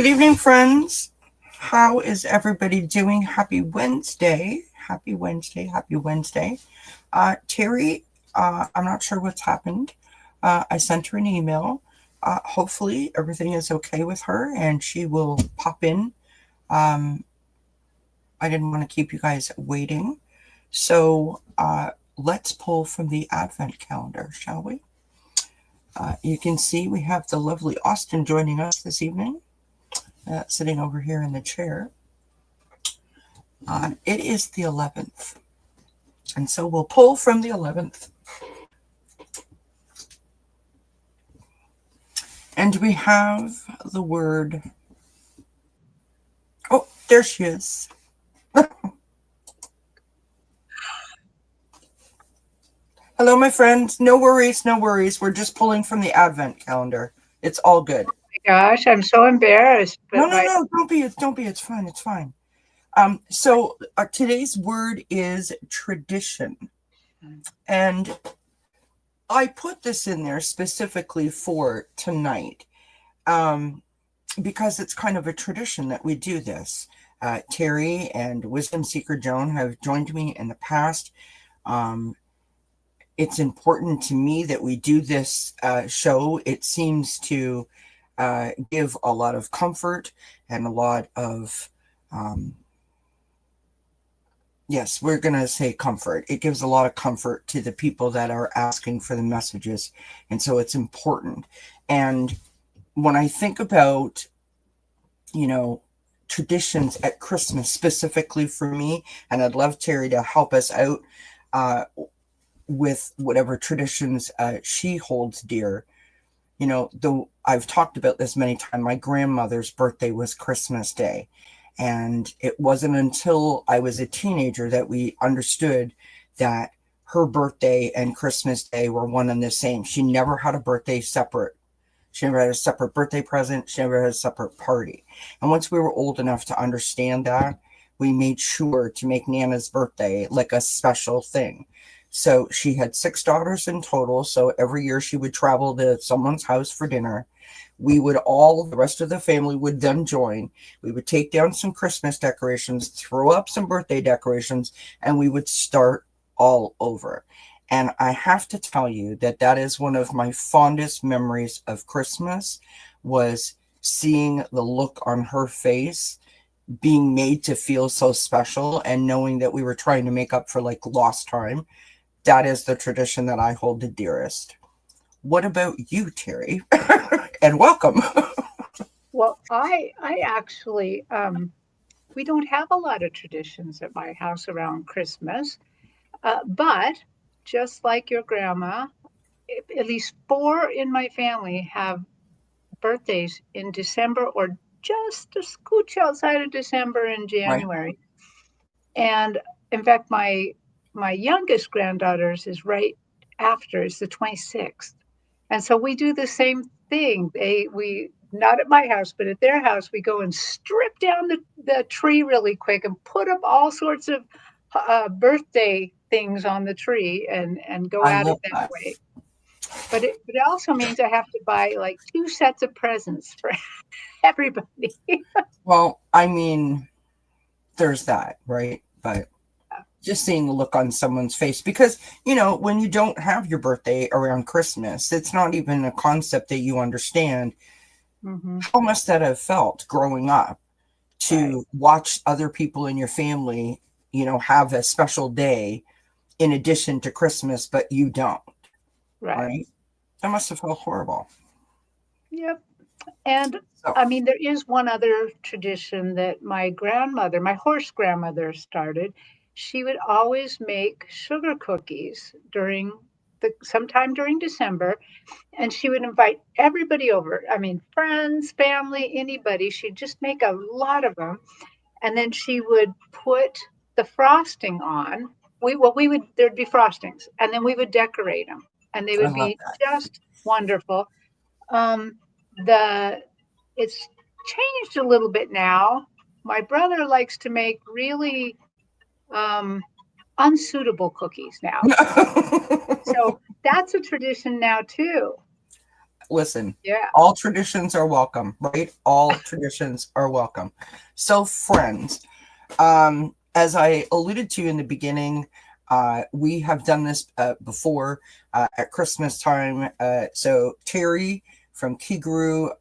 Good evening, friends. How is everybody doing? Happy Wednesday. Happy Wednesday. Happy Wednesday. Terri, I'm not sure what's happened. I sent her an email. Hopefully, everything is okay with her and she will pop in. Um, I didn't want to keep you guys waiting. So let's pull from the Advent calendar, shall we? You can see we have the lovely Austin joining us this evening. Sitting over here in the chair. It is the 11th. And so we'll pull from the 11th. And we have the word. Oh, there she is. Hello, my friend. No worries, no worries. We're just pulling from the Advent calendar. It's all good. Gosh, I'm so embarrassed. But no, don't be. It's fine. It's fine. So today's word is tradition. And I put this in there specifically for tonight because it's kind of a tradition that we do this. Terri and Wisdom Seeker Joan have joined me in the past. It's important to me that we do this show. It seems to give a lot of comfort and a lot of, yes, we're going to say comfort. It gives a lot of comfort to the people that are asking for the messages. And so it's important. And when I think about, traditions at Christmas specifically for me, and I'd love Terri to help us out with whatever traditions she holds dear. Though I've talked about this many times, my grandmother's birthday was Christmas Day. And it wasn't until I was a teenager that we understood that her birthday and Christmas Day were one and the same. She never had a birthday separate. She never had a separate birthday present. She never had a separate party. And once we were old enough to understand that, we made sure to make Nana's birthday like a special thing. So she had 6 daughters in total. So every year she would travel to someone's house for dinner. We would the rest of the family would then join. We would take down some Christmas decorations, throw up some birthday decorations, and we would start all over. And I have to tell you that is one of my fondest memories of Christmas, was seeing the look on her face, being made to feel so special, and knowing that we were trying to make up for lost time. That is the tradition that I hold the dearest. What about you, Terri? And welcome. Well, I actually, we don't have a lot of traditions at my house around Christmas, but just like your grandma, at least 4 in my family have birthdays in December or just a scooch outside of December and January. Right. And in fact, my youngest granddaughter's is right after, it's the 26th. And so we do the same thing. We not at my house, but at their house, we go and strip down the tree really quick and put up all sorts of birthday things on the tree and go at it that way. But it also means I have to buy 2 sets of presents for everybody. Well, I mean, there's that, right? But just seeing the look on someone's face, because when you don't have your birthday around Christmas, it's not even a concept that you understand. Mm-hmm. How must that have felt growing up to watch other people in your family have a special day in addition to Christmas, but you don't, right? That must have felt horrible. Yep. And I mean, there is one other tradition that my horse grandmother started. She would always make sugar cookies sometime during December, and she would invite everybody over. I mean, friends, family, anybody. She'd just make a lot of them, and then she would put the frosting on. There'd be frostings, and then we would decorate them, and they would be just wonderful. It's changed a little bit now. My brother likes to make really unsuitable cookies now. So that's a tradition now too. Listen, Yeah. all traditions are welcome, right? All traditions are welcome. So, friends, as I alluded to in the beginning, we have done this before at Christmas time. So Terri from Kigaru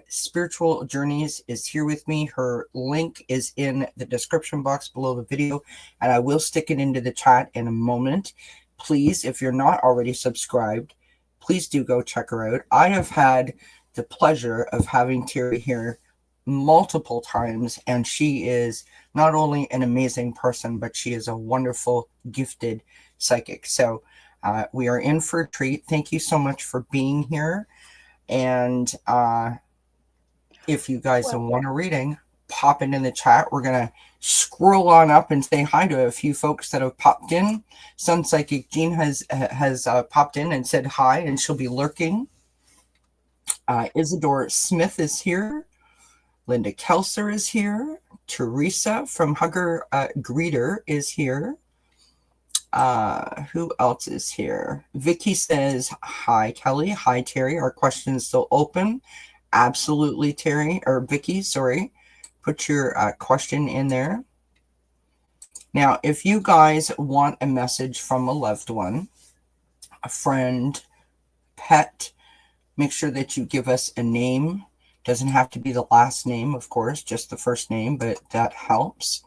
Spiritual Journeys is here with me. Her link is in the description box below the video, and I will stick it into the chat in a moment. Please, if you're not already subscribed, please do go check her out. I have had the pleasure of having Terri here multiple times, and she is not only an amazing person, but she is a wonderful, gifted psychic. So we are in for a treat. Thank you so much for being here. And if you guys Well, want a reading, pop it in the chat. We're going to scroll on up and say hi to a few folks that have popped in. Sun Psychic Jean has popped in and said hi, and she'll be lurking. Isidore Smith is here. Linda Kelser is here. Teresa from Hugger Greeter is here. Who else is here? Vicky says, hi, Kelly. Hi, Terri. Our question is still open. Absolutely, Terri, or Vicky, sorry. Put your question in there. Now, if you guys want a message from a loved one, a friend, pet, make sure that you give us a name. Doesn't have to be the last name, of course, just the first name, but that helps.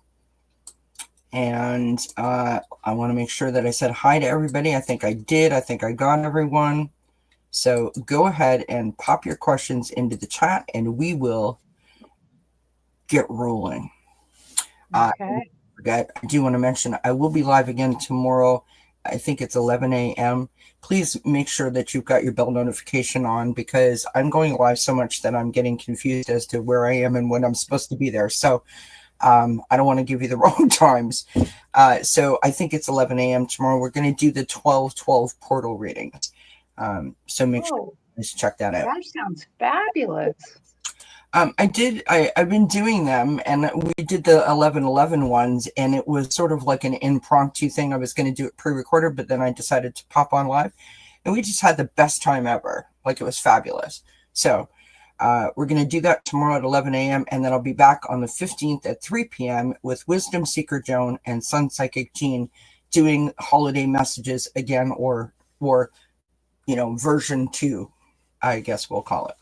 And I want to make sure that I said hi to everybody. I think I did. I think I got everyone. So go ahead and pop your questions into the chat, and we will get rolling. okay. I do want to mention I will be live again tomorrow. I think it's 11 a.m. Please make sure that you've got your bell notification on, because I'm going live so much that I'm getting confused as to where I am and when I'm supposed to be there. So I don't want to give you the wrong times. So I think it's 11 a.m. tomorrow. We're going to do the 12/12 portal readings. So make sure Oh, you check that out. that sounds fabulous. I've been doing them, and we did the 11/11 ones, and it was sort of like an impromptu thing. I was going to do it pre-recorded, but then I decided to pop on live, and we just had the best time ever. Like, it was fabulous. So we're going to do that tomorrow at 11 a.m., and then I'll be back on the 15th at 3 p.m. with Wisdom Seeker Joan and Sun Psychic Jean doing holiday messages again, or version 2, I guess we'll call it.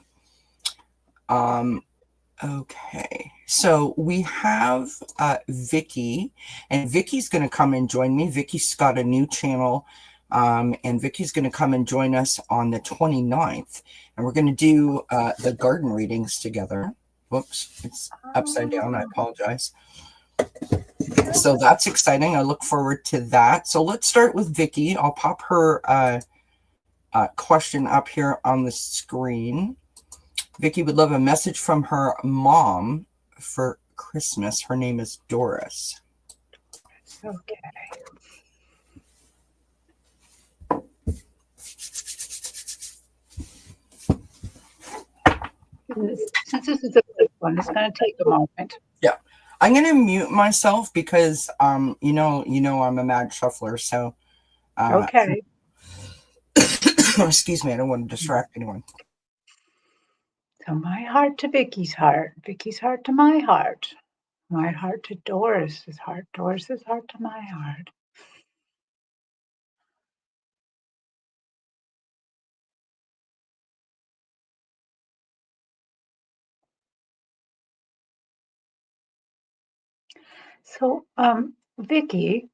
Okay, so we have Vicky, and Vicky's going to come and join me. Vicky's got a new channel, and Vicky's going to come and join us on the 29th, and we're going to do the garden readings together. Whoops, it's upside down. I apologize. So that's exciting. I look forward to that. So let's start with Vicky. I'll pop her question up here on the screen. Vicky would love a message from her mom for Christmas. Her name is Doris. Okay. Since this is a quick one, it's going to take a moment. Yeah. I'm going to mute myself because, I'm a mad shuffler. So, Okay. excuse me. I don't want to distract anyone. So my heart to Vicky's heart to my heart to Doris's heart to my heart. So, Vicky,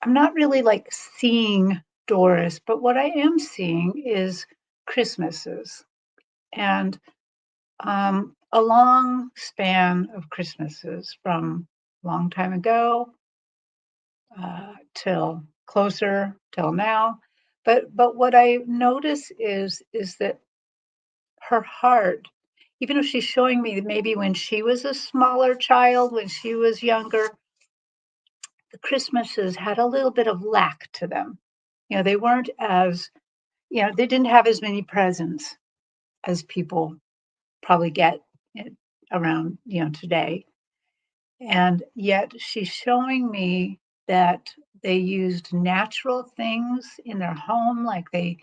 I'm not really like seeing Doris, but what I am seeing is Christmases, and a long span of Christmases from a long time ago till closer till now. But what I notice is that her heart, even if she's showing me that maybe when she was a smaller child, when she was younger, the Christmases had a little bit of lack to them. They weren't as, they didn't have as many presents as people probably get around, today. And yet she's showing me that they used natural things in their home, like they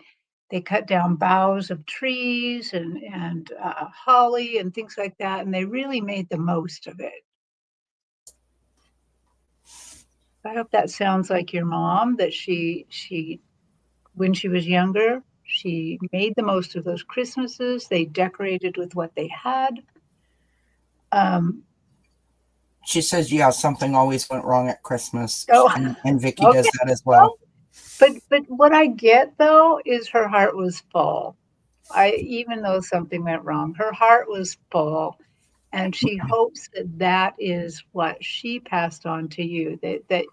they cut down boughs of trees and holly and things like that, and they really made the most of it. I hope that sounds like your mom, that she when she was younger, she made the most of those Christmases. They decorated with what they had. Um, She says, yeah, something always went wrong at Christmas. oh, And Vicky does okay. that as Well, well. but what I get though is her heart was full. I even though something went wrong, her heart was full, and she hopes that that is what she passed on to you. That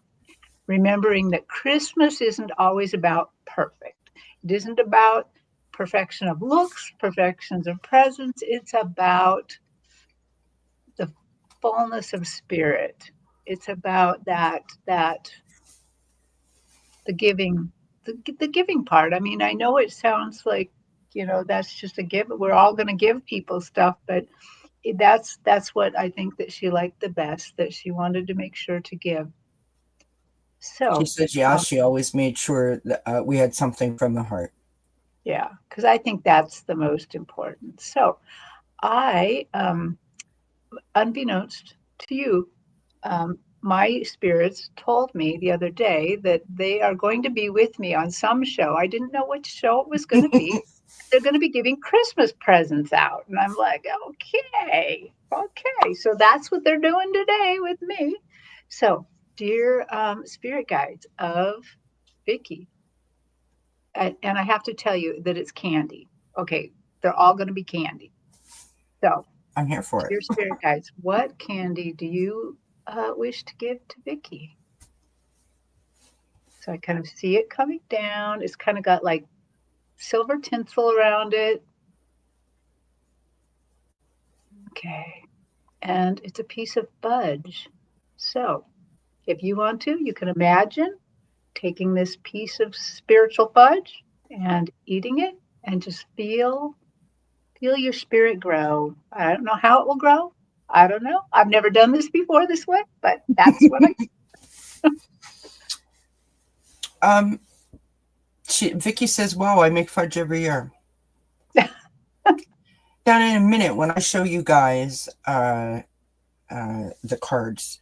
remembering that Christmas isn't always about perfect. It isn't about perfection of looks, perfections of presence. It's about the fullness of spirit. It's about that the giving, the giving part. I mean, I know it sounds like, that's just a give. We're all going to give people stuff, but that's what I think that she liked the best. That she wanted to make sure to give. She So, says, yeah, she always made sure that we had something from the heart. yeah, because I think that's the most important. So, I, unbeknownst to you, my spirits told me the other day that they are going to be with me on some show. I didn't know which show it was going to be. They're going to be giving Christmas presents out. And I'm like, okay, okay. So that's what they're doing today with me. So, dear spirit guides of Vicky, and I have to tell you that it's candy. Okay, they're all going to be candy. So, I'm here for it. dear spirit guides, what candy do you wish to give to Vicky? So I kind of see it coming down. It's kind of got like silver tinsel around it. Okay. And it's a piece of fudge. So if you want to, you can imagine taking this piece of spiritual fudge and eating it and just feel your spirit grow. I don't know how it will grow. I don't know. I've never done this before this way, but that's what I Um, Vicky says, wow, I make fudge every year. Down in a minute, when I show you guys the cards,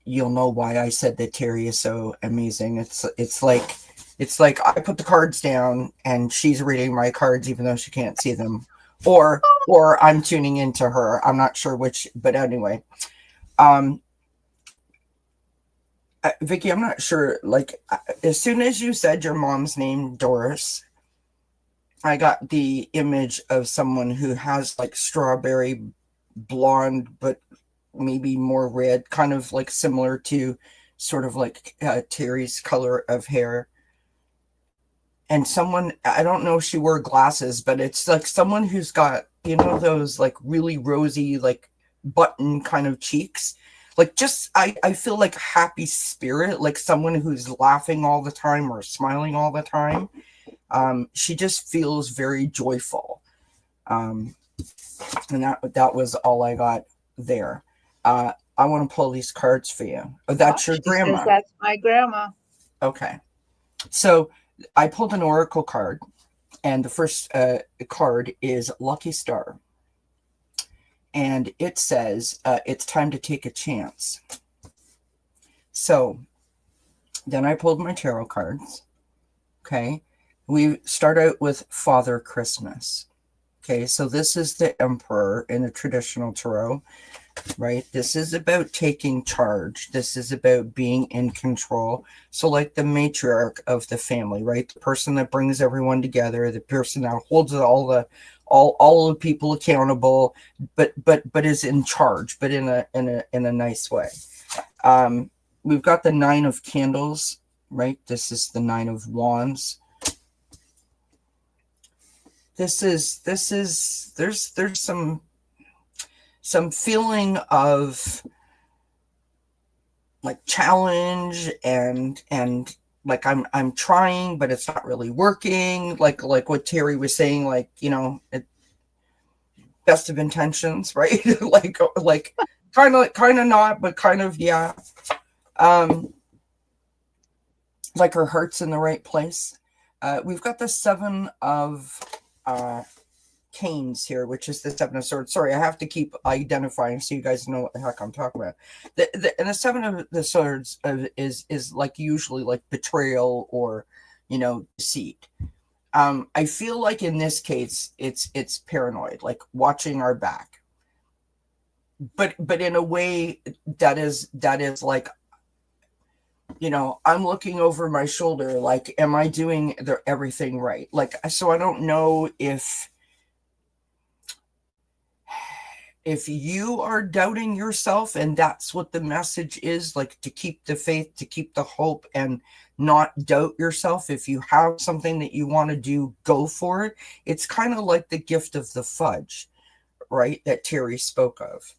you'll know why I said that Terri is so amazing. It's like I put the cards down and she's reading my cards even though she can't see them, or I'm tuning into her. I'm not sure which, but anyway, Vicky, I'm not sure. Like as soon as you said your mom's name, Doris, I got the image of someone who has like strawberry blonde, but maybe more red, kind of like similar to sort of like Terri's color of hair. And someone, I don't know if she wore glasses, but it's like someone who's got, those like really rosy, like button kind of cheeks. Like just, I feel like happy spirit, like someone who's laughing all the time or smiling all the time. She just feels very joyful. And that was all I got there. I want to pull these cards for you. Oh, that's your she grandma. says that's my grandma. Okay. So I pulled an oracle card, and the first card is Lucky Star. And it says, it's time to take a chance. So then I pulled my tarot cards. Okay. We start out with Father Christmas. Okay. So this is the Emperor in the traditional tarot, right? This is about taking charge. This is about being in control. So like the matriarch of the family, right? The person that brings everyone together, the person that holds all the people accountable, but is in charge, but in a nice way. We've got the Nine of Candles, right? This is the Nine of Wands. There's some feeling of like challenge and like I'm trying, but it's not really working. Like what Terri was saying, like, best of intentions, right? like kind of not, but kind of, yeah. Like her heart's in the right place. We've got the Seven of Canes here, which is the Seven of Swords. Sorry, I have to keep identifying so you guys know what the heck I'm talking about. And the Seven of the Swords is like usually like betrayal or, deceit. I feel like in this case it's paranoid, like watching our back, but in a way that is like, I'm looking over my shoulder, like, am I doing everything right? Like, so I don't know if you are doubting yourself and that's what the message is, like, to keep the faith, to keep the hope, and not doubt yourself. If you have something that you want to do, go for it. It's kind of like the gift of the fudge, right, that Terri spoke of.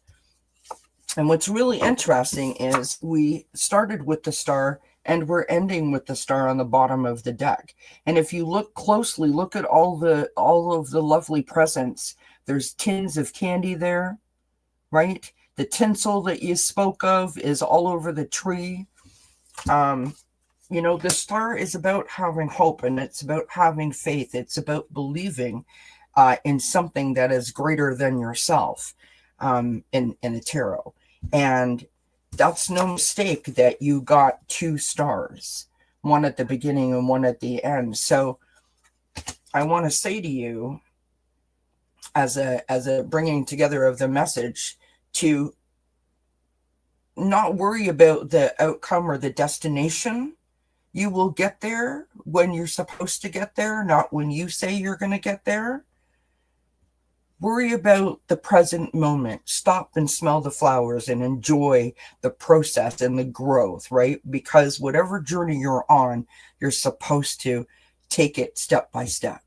And what's really interesting is we started with the star and we're ending with the star on the bottom of the deck. And if you look closely, look at all of the lovely presents. There's tins of candy there, right? The tinsel that you spoke of is all over the tree. The star is about having hope, and it's about having faith. It's about believing in something that is greater than yourself, in the tarot. And that's no mistake that you got two stars, one at the beginning and one at the end. So I want to say to you, as a bringing together of the message, to not worry about the outcome or the destination. You will get there when you're supposed to get there, not when you say you're going to get there. Worry about the present moment. Stop and smell the flowers and enjoy the process and the growth, right? Because whatever journey you're on, you're supposed to take it step by step,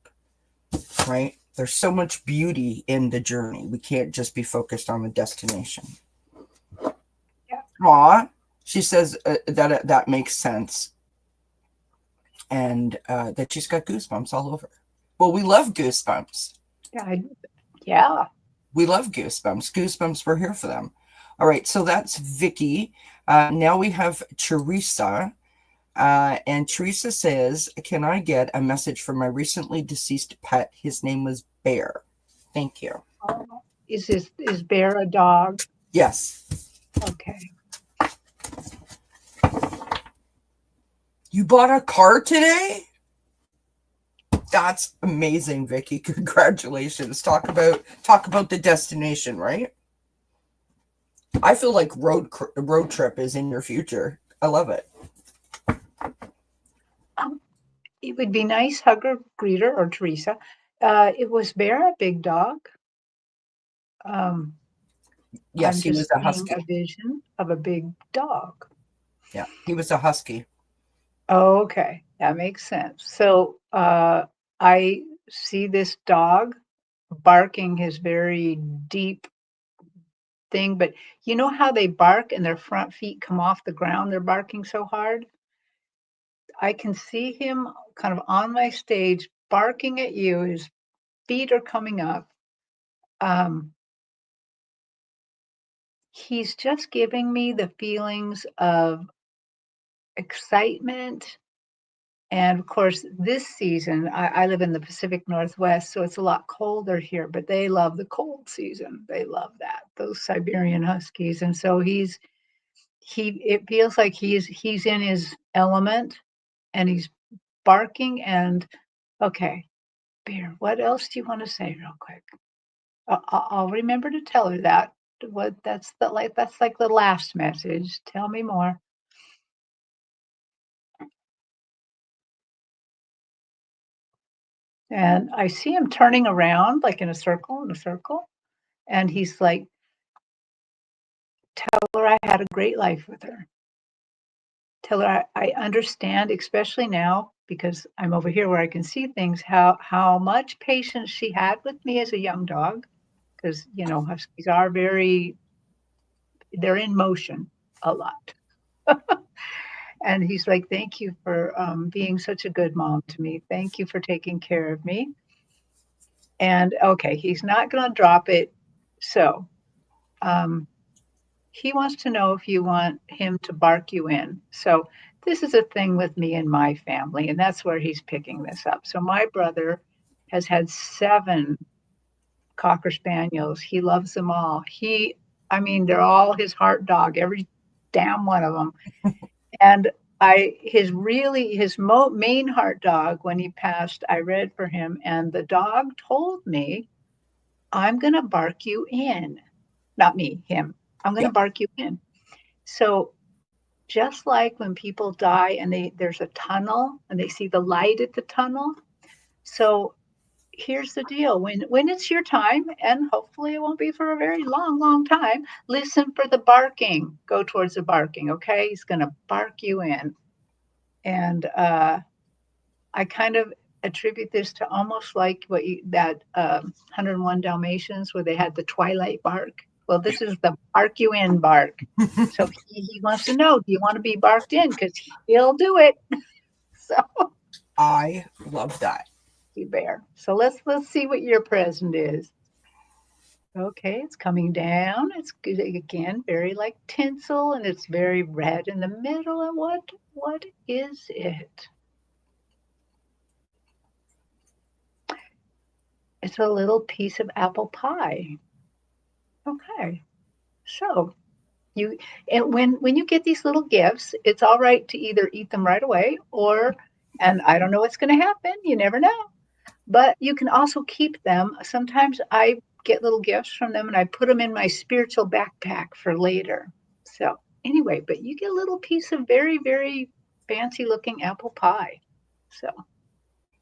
right? There's so much beauty in the journey. We can't just be focused on the destination. Yeah. Aw, she says that makes sense. And that she's got goosebumps all over. Well, we love goosebumps. Yeah. We love goosebumps. Goosebumps, we're here for them. All right, so that's Vicky. Now we have Teresa. And Teresa says, can I get a message from my recently deceased pet? His name was Bear. Thank you. Is Bear a dog? Yes. Okay. You bought a car today? That's amazing, Vicky. Congratulations. Talk about the destination, right? I feel like road trip is in your future. I love it. It would be nice, hugger, greeter, or Teresa. It was Bear a big dog? Yes, I'm he was just a seeing husky. a vision of a big dog. Yeah, he was a husky. Oh, okay, that makes sense. So I see this dog barking his very deep thing, but you know how they bark and their front feet come off the ground? They're barking so hard. I can see him kind of on my stage barking at you. His feet are coming up. He's just giving me the feelings of excitement. And of course, this season, I live in the Pacific Northwest, so it's a lot colder here, but they love the cold season. They love that, those Siberian Huskies. And so it feels like he's in his element and he's barking. And okay, Bear, what else do you want to say real quick? I'll remember to tell her that. That's like the last message. Tell me more. And I see him turning around like in a circle, and he's like, tell her I had a great life with her. Tell her I understand, especially now because I'm over here where I can see things, how much patience she had with me as a young dog. Because huskies are they're in motion a lot. And he's like, thank you for being such a good mom to me. Thank you for taking care of me. And okay, he's not going to drop it. So he wants to know if you want him to bark you in. So this is a thing with me and my family, and that's where he's picking this up. So my brother has had 7 Cocker Spaniels. He loves them all. I mean, they're all his heart dog, every damn one of them. And his main heart dog, when he passed, I read for him, and the dog told me, I'm going to bark you in. Not me, him. I'm going to Yep. bark you in. So just like when people die and there's a tunnel and they see the light at the tunnel. So here's the deal. When it's your time, and hopefully it won't be for a very long, long time, listen for the barking. Go towards the barking, okay? He's going to bark you in. And I kind of attribute this to almost like that 101 Dalmatians where they had the twilight bark. Well, this is the bark you in bark. So he wants to know, do you want to be barked in? Because he'll do it. So I love that. you bear. So let's see what your present is. Okay, it's coming down. It's good again, very like tinsel, and it's very red in the middle. And what is it? It's a little piece of apple pie. Okay, so when you get these little gifts, it's all right to either eat them right away or, and I don't know what's going to happen. You never know. But you can also keep them. Sometimes I get little gifts from them and I put them in my spiritual backpack for later. So anyway, but you get a little piece of very, very fancy looking apple pie. So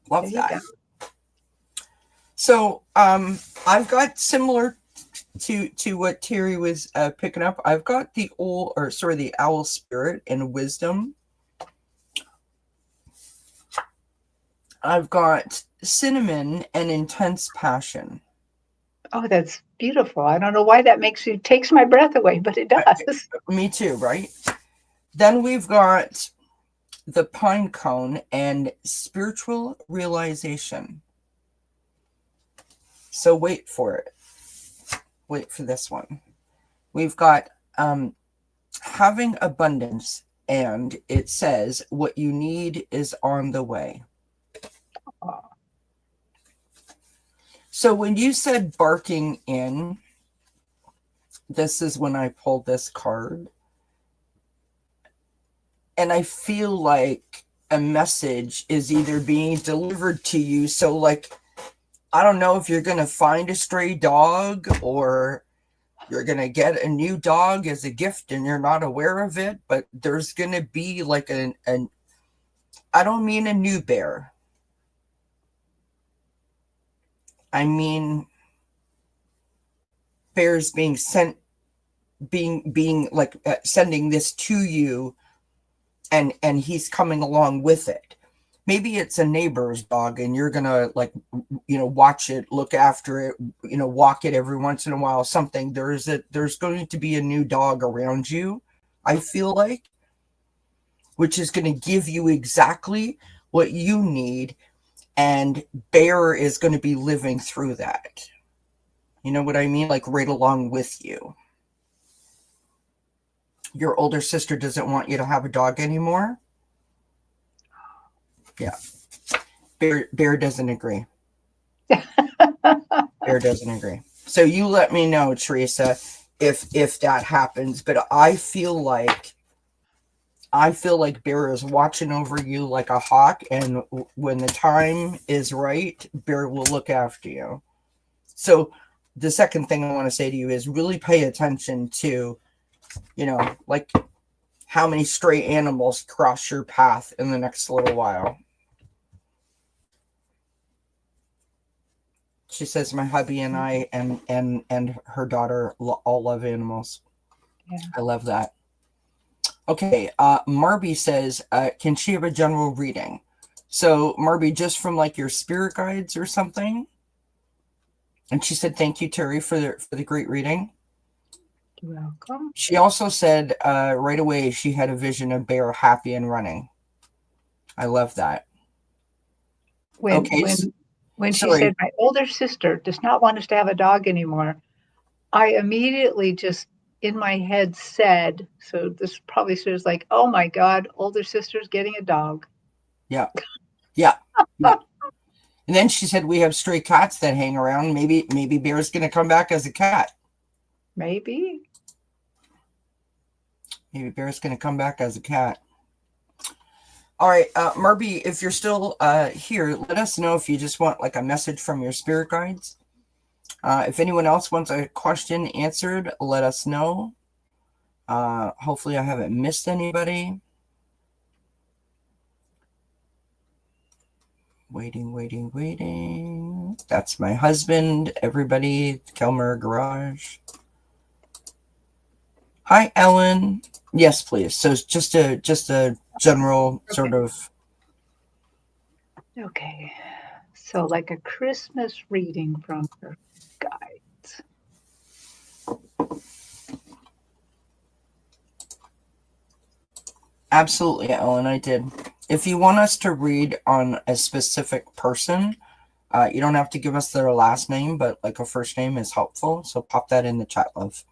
Love there you that. go. So I've got similar to what Terry was picking up. I've got the owl spirit and wisdom. I've got cinnamon and intense passion. Oh, that's beautiful. I don't know why that takes my breath away, but it does. Me too, right? Then we've got the pine cone and spiritual realization. So wait for it. Wait for this one. We've got having abundance, and it says what you need is on the way. Oh, So when you said barking in, this is when I pulled this card. And I feel like a message is either being delivered to you. So like, I don't know if you're going to find a stray dog or you're going to get a new dog as a gift and you're not aware of it, but there's going to be like I don't mean a new bear. I mean bears being sent, being like sending this to you, and he's coming along with it. Maybe it's a neighbor's dog and you're gonna like, watch it, look after it, walk it every once in a while, something. There's going to be a new dog around you, I feel like, which is going to give you exactly what you need. And bear is going to be living through that. You know what I mean? Like right along with you. Your older sister doesn't want you to have a dog anymore. Yeah. Bear doesn't agree. Bear doesn't agree. So you let me know, Teresa, if that happens. But I feel like Bear is watching over you like a hawk, and when the time is right, Bear will look after you. So the second thing I want to say to you is really pay attention to, like how many stray animals cross your path in the next little while. She says my hubby and I and her daughter all love animals. yeah. I love that. Okay, Marby says, can she have a general reading? So Marby, just from like your spirit guides or something? And she said, thank you, Terry, for the great reading. You're welcome. She also said right away she had a vision of Bear happy and running. I love that. When she said my older sister does not want us to have a dog anymore, I immediately just in my head said, so this probably says like, oh my God, older sister's getting a dog. Yeah. Yeah. Yeah. And then she said we have stray cats that hang around. Maybe Bear's going to come back as a cat. Maybe. Maybe Bear's going to come back as a cat. All right, Marby, if you're still here, let us know if you just want like a message from your spirit guides. If anyone else wants a question answered, let us know. Hopefully I haven't missed anybody. Waiting. That's my husband, everybody. Kelmer Garage. Hi, Ellen. Yes, please. So it's just a general sort of. Okay. So like a Christmas reading from her guides. Absolutely, Ellen, I did. If you want us to read on a specific person, you don't have to give us their last name, but like a first name is helpful. So pop that in the chat, love.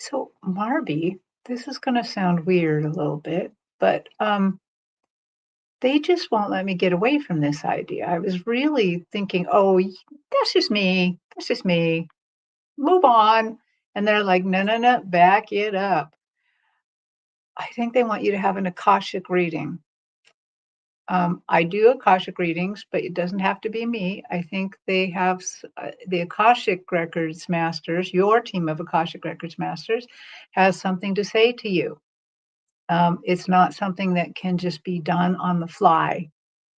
So Marby, this is going to sound weird a little bit, but they just won't let me get away from this idea. I was really thinking, oh, that's just me. That's just me. Move on. And they're like, no, back it up. I think they want you to have an Akashic reading. I do Akashic readings, but it doesn't have to be me. I think they have the Akashic Records Masters, your team of Akashic Records Masters, has something to say to you. It's not something that can just be done on the fly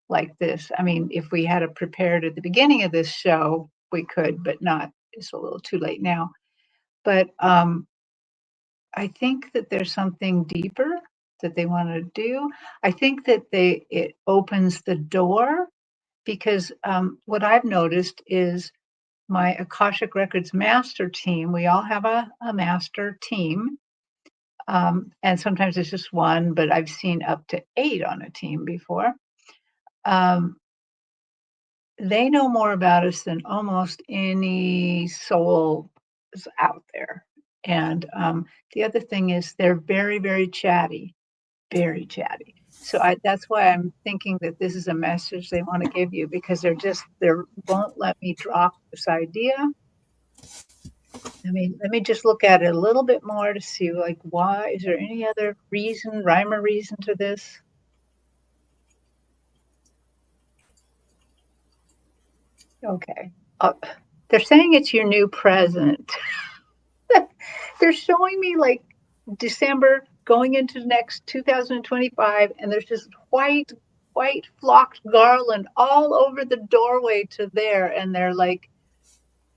like this. I mean, if we had it prepared at the beginning of this show, we could, but not. It's a little too late now. But I think that there's something deeper that they want to do. I think that it opens the door because what I've noticed is my Akashic Records master team. We all have a master team, and sometimes it's just one, but I've seen up to 8 on a team before. They know more about us than almost any soul is out there. And the other thing is they're very, very chatty, very chatty. So that's why I'm thinking that this is a message they want to give you because they won't let me drop this idea. I mean, let me just look at it a little bit more to see like why is there any other reason, rhyme or reason to this? Okay. They're saying it's your new present. They're showing me like December going into next 2025, and there's just white flocked garland all over the doorway to there, and they're like,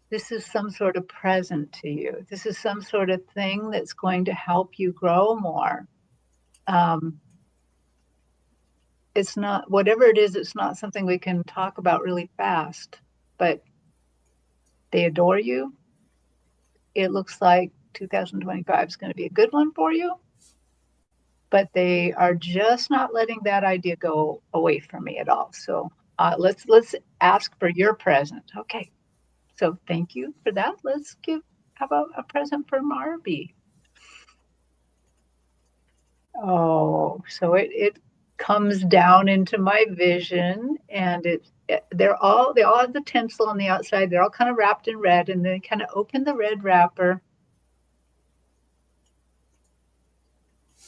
this is some sort of present to you. This is some sort of thing that's going to help you grow more. It's not whatever it is. It's not something we can talk about really fast, but they adore you. It looks like 2025 is going to be a good one for you. But they are just not letting that idea go away from me at all. So let's ask for your present. Okay. So thank you for that. Let's how about a present for Marby? Oh, so it comes down into my vision, and they all have the tinsel on the outside. They're all kind of wrapped in red, and they kind of open the red wrapper.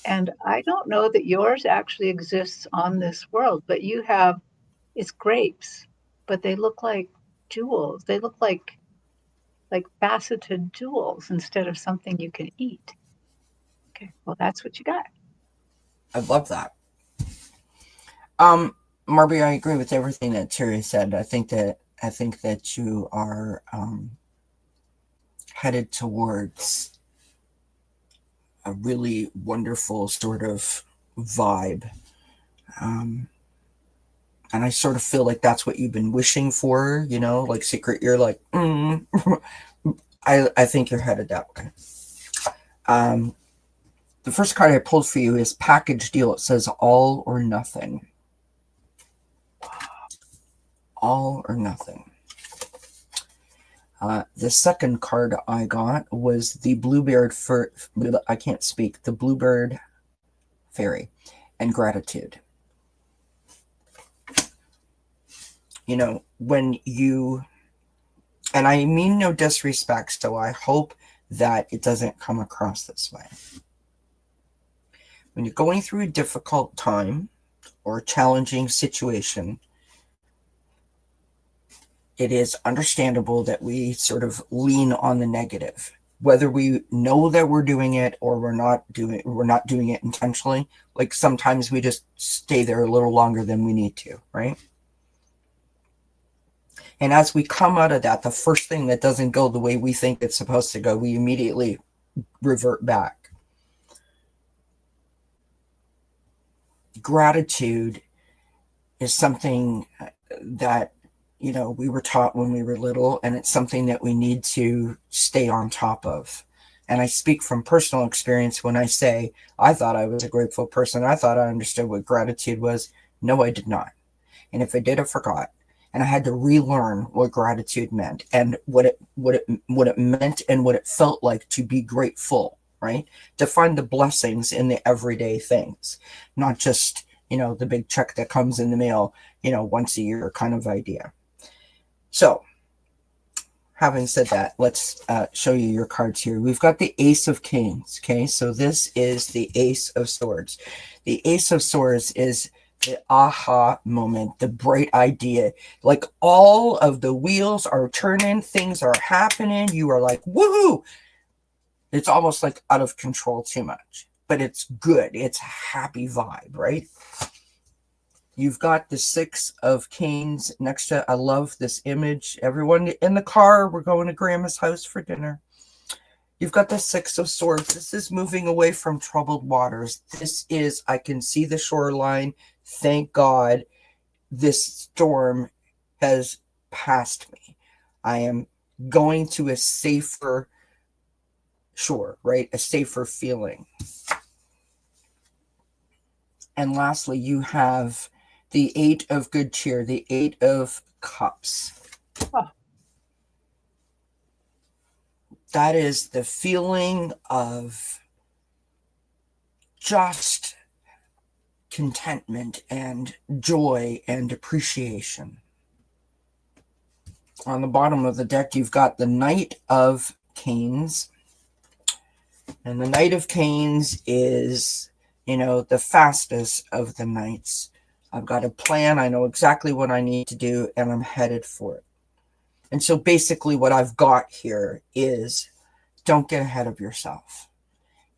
And I don't know that yours actually exists on this world, but you have, it's grapes, but they look like jewels. They look like faceted jewels instead of something you can eat. Okay, well, that's what you got. I love that. Marby, I agree with everything that Terri said. I think that you are headed towards a really wonderful sort of vibe. And I sort of feel like that's what you've been wishing for, like secret. You're like, I think you're headed that way. The first card I pulled for you is package deal. It says all or nothing. All or nothing. The second card I got was the the Bluebird Fairy and gratitude. When you, and I mean no disrespect, so I hope that it doesn't come across this way. When you're going through a difficult time or a challenging situation, it is understandable that we sort of lean on the negative, whether we know that we're doing it or we're not doing it intentionally. Like sometimes we just stay there a little longer than we need to, right? And as we come out of that, the first thing that doesn't go the way we think it's supposed to go, we immediately revert back. Gratitude is something that we were taught when we were little, and it's something that we need to stay on top of. And I speak from personal experience when I say I thought I was a grateful person. I thought I understood what gratitude was. No, I did not. And if I did, I forgot. And I had to relearn what gratitude meant and what it meant and what it felt like to be grateful, right? To find the blessings in the everyday things, not just, the big check that comes in the mail, once a year kind of idea. So, having said that, let's show you your cards here. We've got the Ace of Kings, okay? So this is the Ace of Swords. The Ace of Swords is the aha moment, the bright idea. Like all of the wheels are turning, things are happening. You are like, woohoo! It's almost like out of control too much, but it's good. It's a happy vibe, right? You've got the Six of Canes next to, I love this image. Everyone in the car, we're going to Grandma's house for dinner. You've got the Six of Swords. This is moving away from troubled waters. This is, I can see the shoreline. Thank God this storm has passed me. I am going to a safer shore, right? A safer feeling. And lastly, you have the Eight of Good Cheer, the Eight of Cups. Oh. That is the feeling of just contentment and joy and appreciation. On the bottom of the deck, you've got the Knight of Canes. And the Knight of Canes is, the fastest of the knights. I've got a plan. I know exactly what I need to do, and I'm headed for it. And so basically what I've got here is don't get ahead of yourself.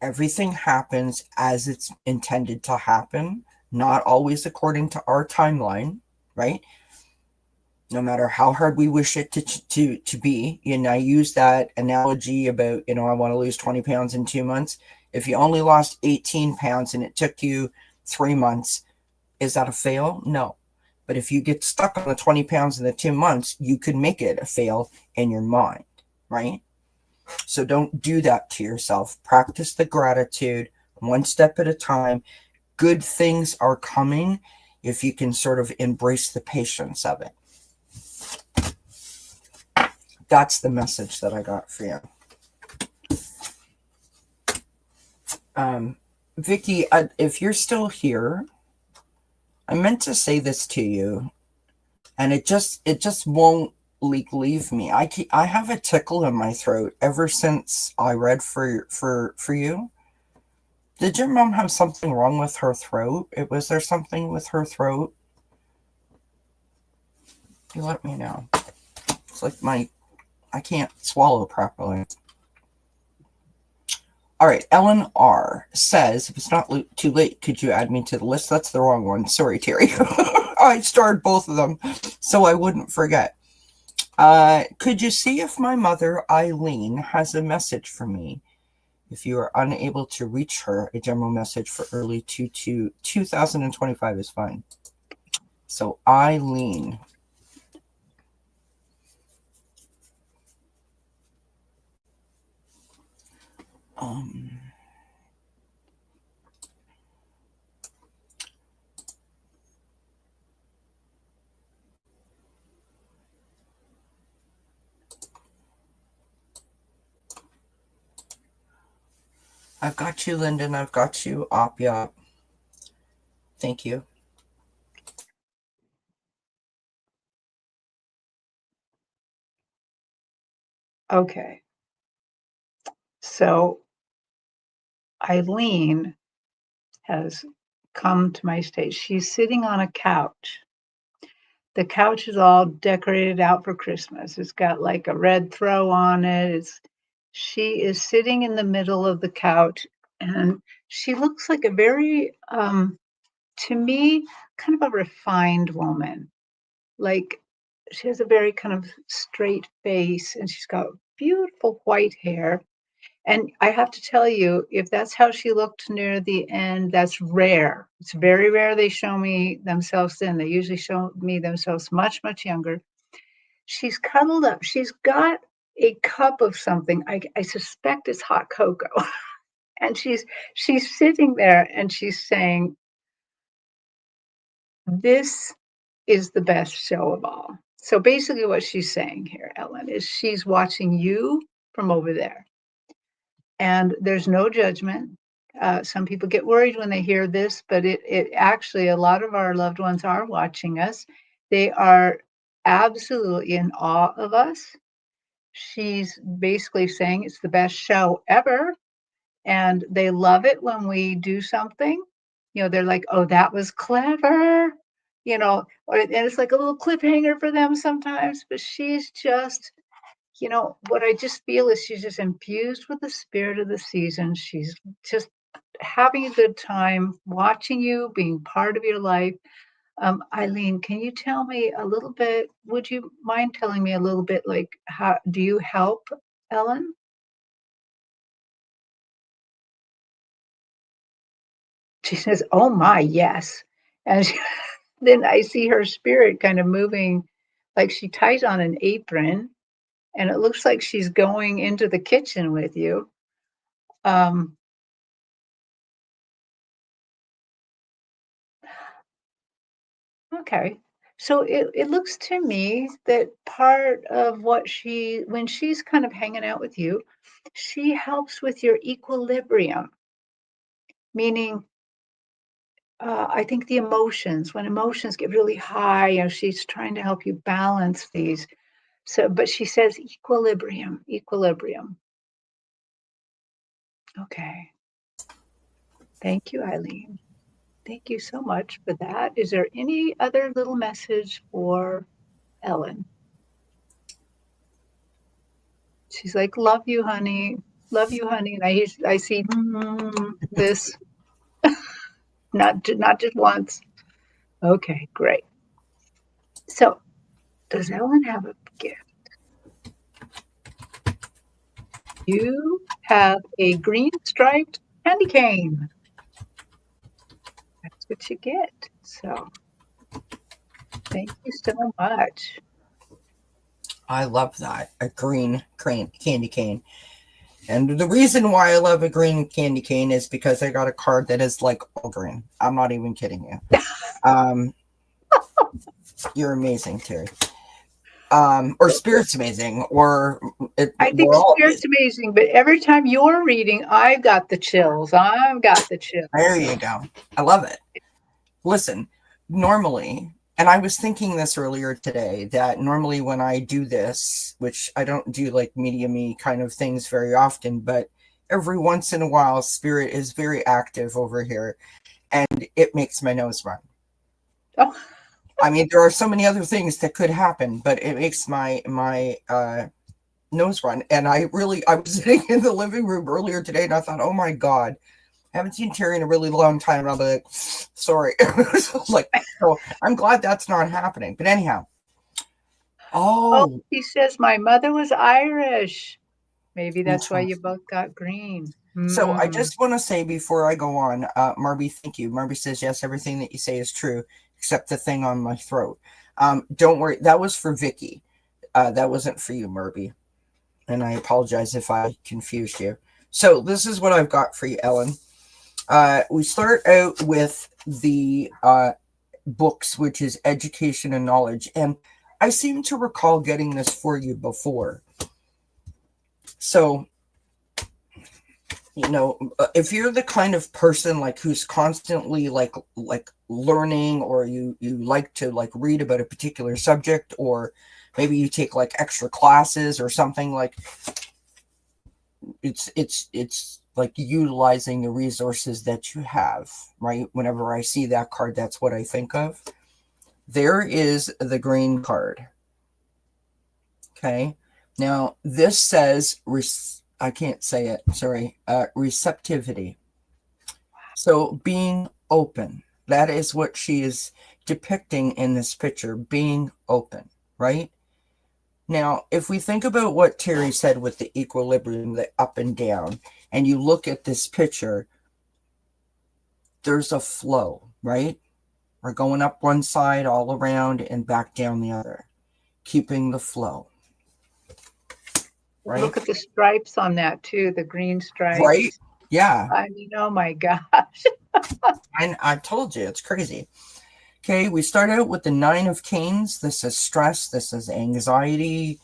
Everything happens as it's intended to happen, not always according to our timeline, right? No matter how hard we wish it to be. And I use that analogy about, I want to lose 20 pounds in 2 months. If you only lost 18 pounds and it took you 3 months, is that a fail? No. But if you get stuck on the 20 pounds in the 2 months, you could make it a fail in your mind, right? So don't do that to yourself. Practice the gratitude one step at a time. Good things are coming if you can sort of embrace the patience of it. That's the message that I got for you. Vicky, if you're still here, I meant to say this to you, and it just won't leave me. I have a tickle in my throat ever since I read for you. Did your mom have something wrong with her throat? Was there something with her throat? You let me know. It's like I can't swallow properly. All right, Ellen R. says, if it's not too late, could you add me to the list? That's the wrong one. Sorry, Terry. I starred both of them so I wouldn't forget. Could you see if my mother, Eileen, has a message for me? If you are unable to reach her, a general message for early 2025 is fine. So Eileen. Um, I've got you, Lyndon. I've got you, Opia. Thank you. Okay. So Eileen has come to my stage. She's sitting on a couch. The couch is all decorated out for Christmas. It's got like a red throw on it. She is sitting in the middle of the couch, and she looks like a very, to me, kind of a refined woman. Like she has a very kind of straight face, and she's got beautiful white hair. And I have to tell you, if that's how she looked near the end, that's rare. It's very rare they show me themselves then. They usually show me themselves much, much younger. She's cuddled up. She's got a cup of something. I suspect it's hot cocoa. And she's sitting there and she's saying, "This is the best show of all." So basically what she's saying here, Ellen, is she's watching you from over there. And there's no judgment. Some people get worried when they hear this, but it actually, a lot of our loved ones are watching us. They are absolutely in awe of us. She's basically saying it's the best show ever. And they love it when we do something. They're like, oh, that was clever. And it's like a little cliffhanger for them sometimes, but she's just, what I just feel is she's just infused with the spirit of the season. She's just having a good time watching you, being part of your life. Eileen, can you tell me a little bit? Would you mind telling me a little bit, like, how do you help Ellen? She says, oh my, yes. And then I see her spirit kind of moving, like she ties on an apron, and it looks like she's going into the kitchen with you. Um, Okay. So it looks to me that part of when she's kind of hanging out with you, she helps with your equilibrium, meaning, I think the emotions, when emotions get really high, she's trying to help you balance these. So, but she says equilibrium, equilibrium. Okay. Thank you, Eileen. Thank you so much for that. Is there any other little message for Ellen? She's like, "Love you, honey. Love you, honey." And I see this, not just once. Okay, great. So, does Ellen have a gift? You have a green striped candy cane. That's what you get. So, thank you so much. I love that. A green candy cane. And the reason why I love a green candy cane is because I got a card that is like all green. I'm not even kidding you. You're amazing, Terri. Or Spirit's amazing, or I think we're all Spirit's amazing. amazing, but every time you're reading, I've got the chills. I've got the chills. There you go. I love it. Listen, normally, and I was thinking this earlier today, that normally when I do this, which I don't do like medium-y kind of things very often, but every once in a while, Spirit is very active over here, and it makes my nose run. Oh. I mean, there are so many other things that could happen, but it makes my nose run. And I was sitting in the living room earlier today, and I thought, oh my God, I haven't seen Terri in a really long time. And I'll be like, sorry. Like, so I'm glad that's not happening. But anyhow. Oh, Oh. he says my mother was Irish. Maybe that's That's why right. you both got green. So I Mm. just want to say before I go on, Marby, thank you. Marby says, yes, everything that you say is true, except the thing on my throat. Don't worry. That was for Vicky. That wasn't for you, Marby. And I apologize if I confused you. So this is what I've got for you, Ellen. We start out with the books, which is education and knowledge. And I seem to recall getting this for you before. So, if you're the kind of person like who's constantly like learning, or you like to like read about a particular subject, or maybe you take like extra classes or something, like it's like utilizing the resources that you have, right? Whenever I see that card, that's what I think of. There is the green card. Okay. Now this says I can't say it. Sorry. Receptivity. So being open. That is what she is depicting in this picture. Being open, right? Now, if we think about what Terri said with the equilibrium, the up and down, and you look at this picture, there's a flow, right? We're going up one side, all around, and back down the other, keeping the flow, right? Look at the stripes on that too, the green Right? stripes. Yeah. I mean, oh my gosh. I told you, it's crazy. Okay, we start out with the Nine of Canes. This is stress. This is anxiety,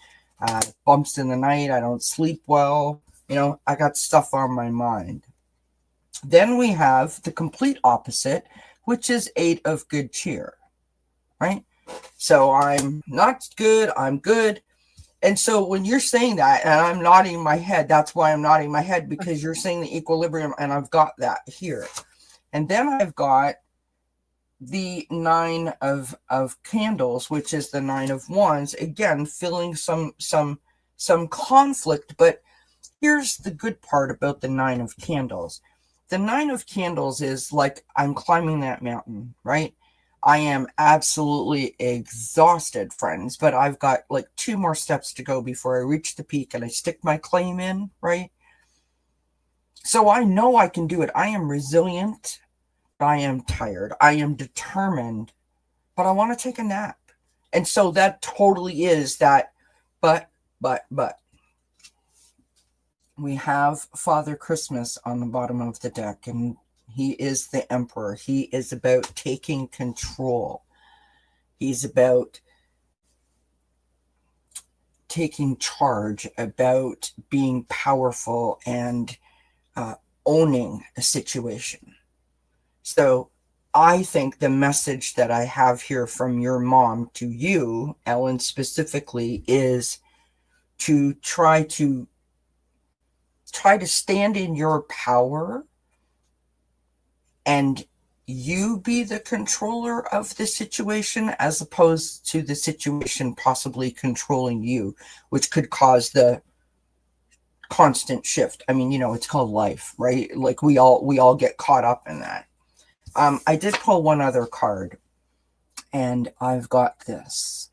bumps in the night. I don't sleep well. I got stuff on my mind. Then we have the complete opposite, which is Eight of Good Cheer, right? So I'm not good. I'm good. And so when you're saying that, and I'm nodding my head, that's why I'm nodding my head, because you're saying the equilibrium, and I've got that here. And then I've got the Nine of Candles, which is the Nine of Wands, again feeling some conflict. But here's the good part about the Nine of Candles. The Nine of Candles is like I'm climbing that mountain, right? I am absolutely exhausted, friends, but I've got like 2 more steps to go before I reach the peak and I stick my claim in, right? So I know I can do it. I am resilient. I am tired. I am determined, but I want to take a nap. And so that totally is that. But we have Father Christmas on the bottom of the deck, and he is the emperor. He is about taking control. He's about taking charge, about being powerful and owning a situation. So I think the message that I have here from your mom to you, Ellen, specifically, is to try to stand in your power, and you be the controller of the situation, as opposed to the situation possibly controlling you, which could cause the constant shift. I mean, it's called life, right? Like we all get caught up in that. I did pull one other card, and I've got this,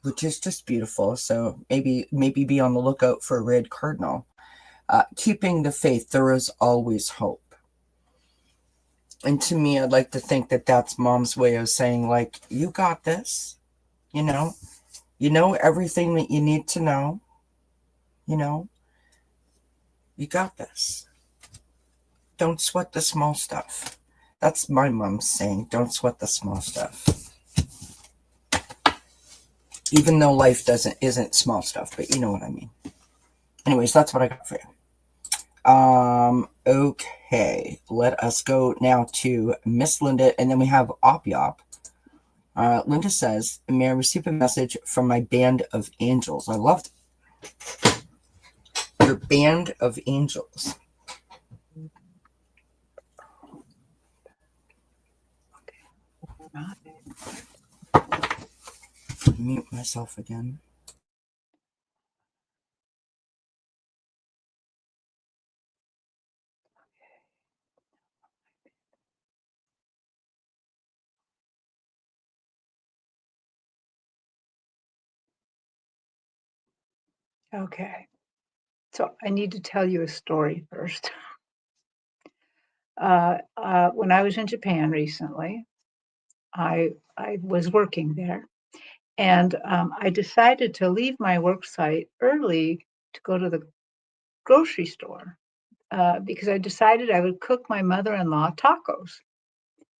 which is just beautiful. So maybe be on the lookout for a red cardinal. Keeping the faith. There is always hope. And to me, I'd like to think that that's mom's way of saying, like, you got this. You know everything that you need to know. You know, you got this. Don't sweat the small stuff. That's my mom's saying. Don't sweat the small stuff. Even though life isn't small stuff, but you know what I mean. Anyways, that's what I got for you. Okay, let us go now to Miss Linda, and then we have Op Yop. Linda says, may I receive a message from my band of angels? I loved it. Your band of angels. Mute myself again. Okay. So I need to tell you a story first. When I was in Japan recently, I was working there, and I decided to leave my work site early to go to the grocery store because I decided I would cook my mother-in-law tacos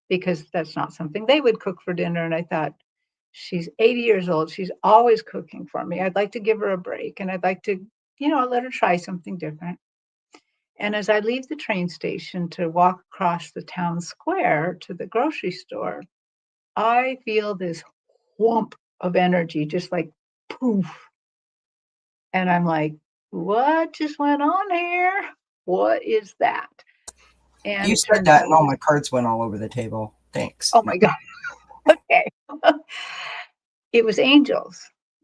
because that's not something they would cook for dinner. And I thought, she's 80 years old. She's always cooking for me. I'd like to give her a break and I'd like to, let her try something different. And as I leave the train station to walk across the town square to the grocery store, I feel this whump of energy, just like poof. And I'm like, what just went on here? What is that? And You it said turns that, out and all my cards went all over the table. Thanks. oh my God. Okay. It was angels.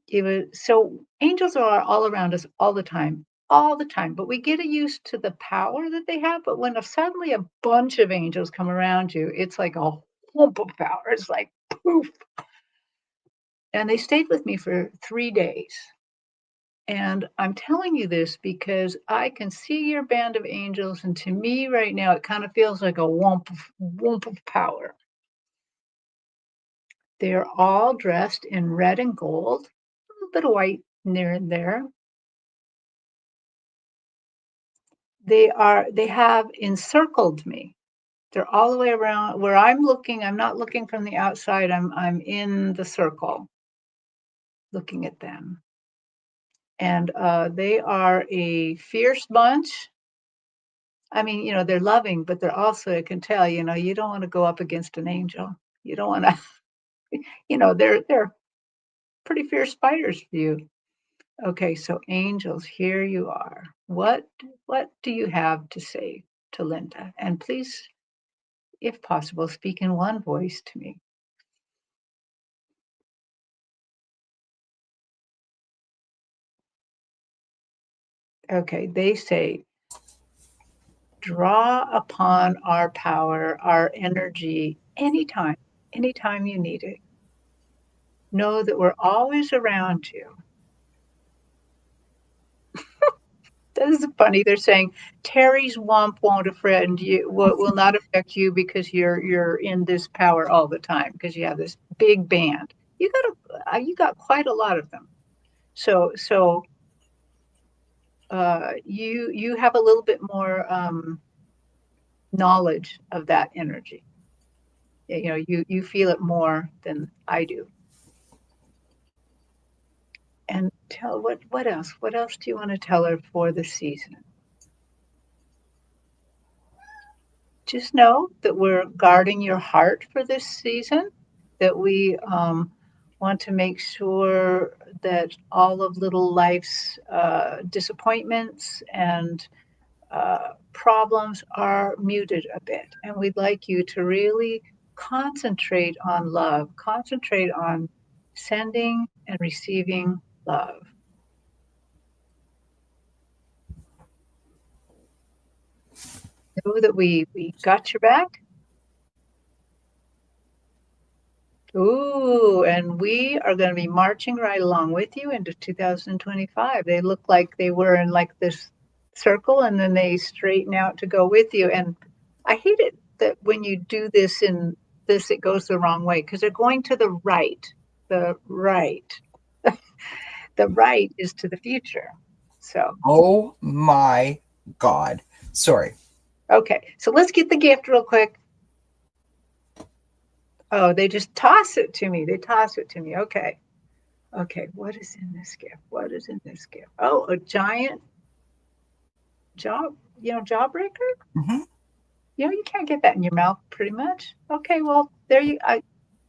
It was so angels are all around us all the time. But we get used to the power that they have. But when suddenly a bunch of angels come around you, it's like a whoop of power. It's like poof. And they stayed with me for 3 days. And I'm telling you this because I can see your band of angels, and to me right now, it kind of feels like a whoomp of power. They're all dressed in red and gold, a little bit of white here and there. They have encircled me. They're all the way around where I'm looking. I'm not looking from the outside. I'm in the circle looking at them. And they are a fierce bunch. I mean, they're loving, but they're also, I can tell, you don't want to go up against an angel. You don't want to, they're pretty fierce fighters for you. Okay, so angels, here you are. What do you have to say to Linda? And please, if possible, speak in one voice to me. Okay, they say, draw upon our power, our energy anytime you need it. Know that we're always around you. That is funny. They're saying Terry's womp won't offend you. Will not affect you because you're in this power all the time because you have this big band. You got quite a lot of them. So you have a little bit more knowledge of that energy. You feel it more than I do. And tell what else? What else do you want to tell her for the season? Just know that we're guarding your heart for this season, that we want to make sure that all of little life's disappointments and problems are muted a bit. And we'd like you to really concentrate on love, concentrate on sending and receiving love. Know that we got your back. Ooh, and we are going to be marching right along with you into 2025. They look like they were in like this circle and then they straighten out to go with you. And I hate it that when you do this in this, it goes the wrong way because they're going to the right. The right. The right is to the future. So, Oh my God. Sorry. okay. So let's get the gift real quick. Oh, they just toss it to me. They toss it to me. Okay. Okay, what is in this gift? What is in this gift? Oh, a giant jawbreaker? Mm-hmm. You can't get that in your mouth pretty much. Okay, well, you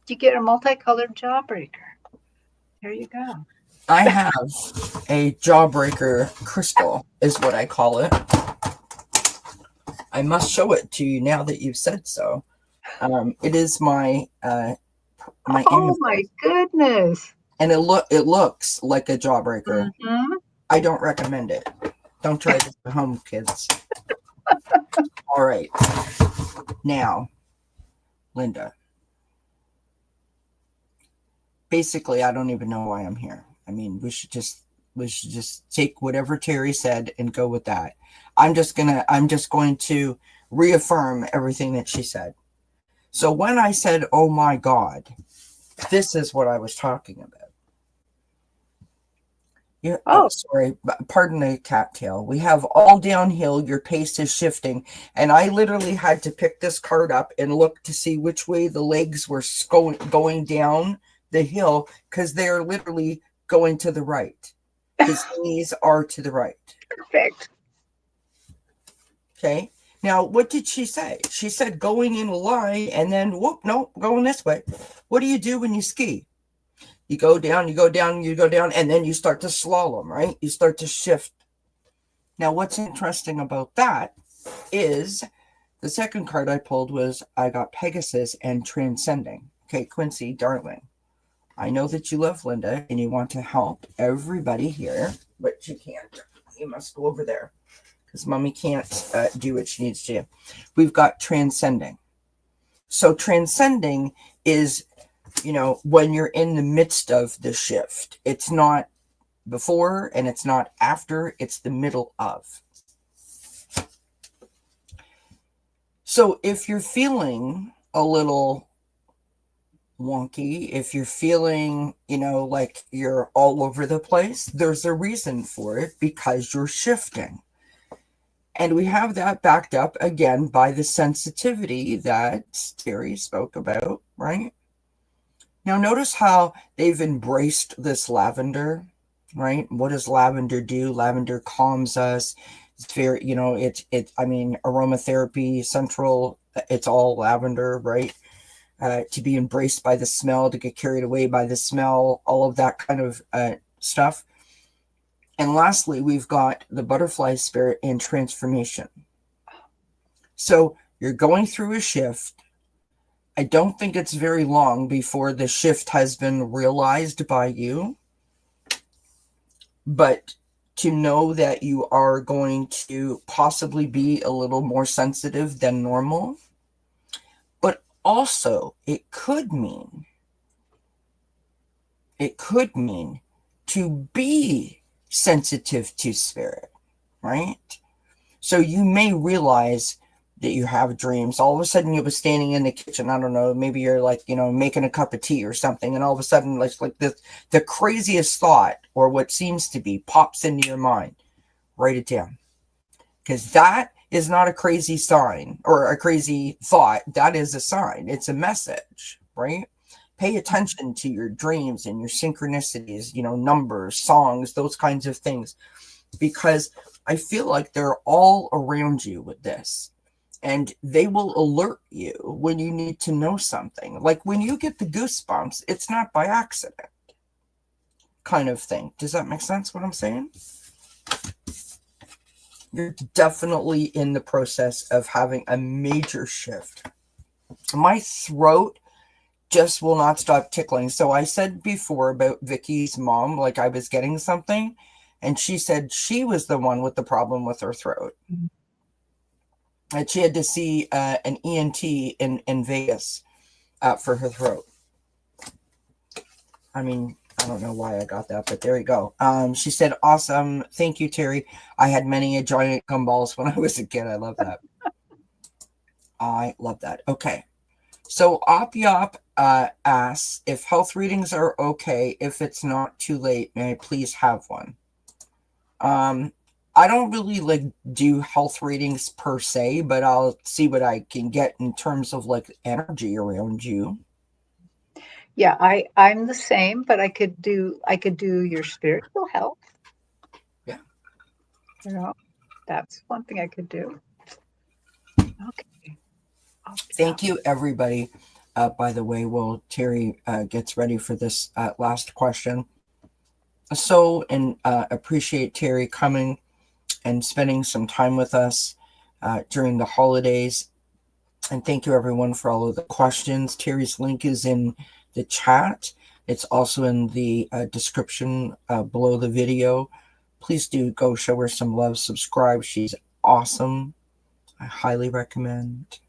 get a multicolored jawbreaker. There you go. I have a jawbreaker crystal, is what I call it. I must show it to you now that you've said so. It is my Oh amethyst, my goodness. and it looks like a jawbreaker. Hmm. I don't recommend it. Don't try this at home, kids. All right, now, Linda. Basically, I don't even know why I'm here. I mean, We should just take whatever Terri said and go with that. I'm just going to reaffirm everything that she said. So when I said, oh my God, this is what I was talking about. Sorry, pardon the cattail. We have all downhill, your pace is shifting. And I literally had to pick this card up and look to see which way the legs were going down the hill, because they're literally going to the right. His knees are to the right. Perfect. Okay. Now, what did she say? She said going in a line, and then, whoop, no, going this way. What do you do when you ski? You go down, you go down, you go down, and then you start to slalom, right? You start to shift. Now, what's interesting about that is the second card I pulled was I got Pegasus and Transcending. Okay, Quincy, darling, I know that you love Linda and you want to help everybody here, but you can't. You must go over there, because mommy can't do what she needs to do. We've got Transcending. So Transcending is, when you're in the midst of the shift. It's not before and it's not after, it's the middle of. So if you're feeling a little wonky, if you're feeling, like you're all over the place, there's a reason for it, because you're shifting. And we have that backed up again by the sensitivity that Terri spoke about, right? Now, notice how they've embraced this lavender, right? What does lavender do? Lavender calms us. It's very, aromatherapy central, it's all lavender, right? To be embraced by the smell, to get carried away by the smell, all of that kind of stuff. And lastly, we've got the butterfly spirit and transformation. So you're going through a shift. I don't think it's very long before the shift has been realized by you. But to know that you are going to possibly be a little more sensitive than normal. But also, it could mean to be sensitive to spirit, right? So you may realize that you have dreams. All of a sudden you'll be standing in the kitchen. I don't know, maybe you're like, making a cup of tea or something. And all of a sudden, like the craziest thought, or what seems to be, pops into your mind. Write it down. Because that is not a crazy sign or a crazy thought. That is a sign. It's a message, right? Pay attention to your dreams and your synchronicities, numbers, songs, those kinds of things. Because I feel like they're all around you with this. And they will alert you when you need to know something. Like when you get the goosebumps, it's not by accident, kind of thing. Does that make sense, what I'm saying? You're definitely in the process of having a major shift. My throat just will not stop tickling. So I said before about Vicky's mom, like I was getting something, and she said she was the one with the problem with her throat. Mm-hmm. And she had to see an ENT in Vegas for her throat. I mean, I don't know why I got that, but there you go. She said, awesome. Thank you, Terri. I had many a giant gumballs when I was a kid. I love that. I love that. Okay. So Opyop asks if health readings are okay. If it's not too late, may I please have one? I don't really do health readings per se, but I'll see what I can get in terms of energy around you. Yeah, I'm the same, but I could do your spiritual health. Yeah. That's one thing I could do. Okay. Thank you, everybody. By the way, while Terri gets ready for this last question. So, and appreciate Terri coming and spending some time with us during the holidays. And thank you, everyone, for all of the questions. Terry's link is in the chat. It's also in the description below the video. Please do go show her some love. Subscribe. She's awesome. I highly recommend.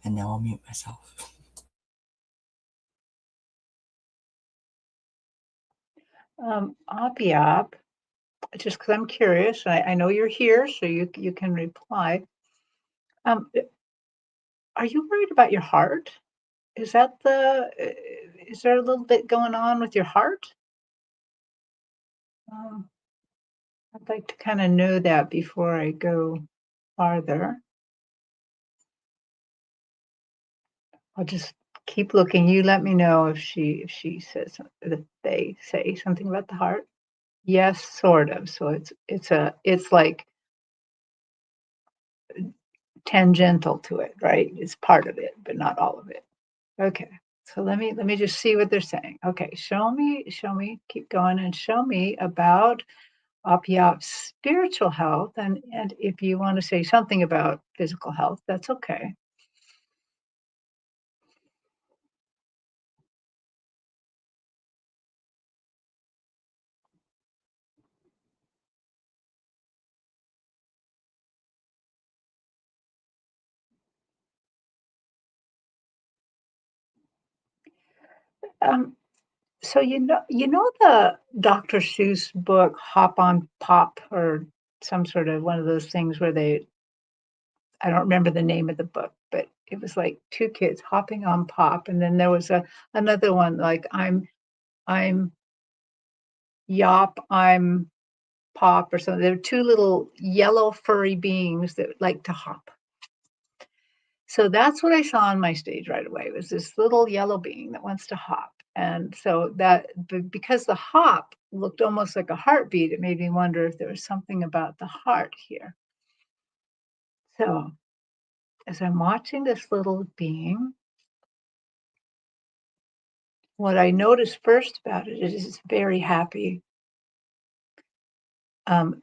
And now I'll mute myself. Abiab, just because I'm curious, I know you're here, so you can reply. Um, are you worried about your heart? Is that is there a little bit going on with your heart? Um, I'd like to kind of know that before I go farther. I'll just keep looking. You let me know if she says if they say something about the heart. Yes, sort of. So it's like tangential to it, right? It's part of it, but not all of it. Okay. So let me just see what they're saying. Okay, show me, keep going and show me about Apiat's spiritual health. And if you want to say something about physical health, that's okay. Um, so you know the Dr. Seuss book Hop on Pop or some sort of one of those things where they I don't remember the name of the book, but it was like two kids hopping on pop, and then there was another one like I'm Yop, I'm Pop or something. There were two little yellow furry beings that like to hop. So that's what I saw on my stage right away was this little yellow being that wants to hop. And so because the hop looked almost like a heartbeat, it made me wonder if there was something about the heart here. So as I'm watching this little being, what I noticed first about it is it's very happy. And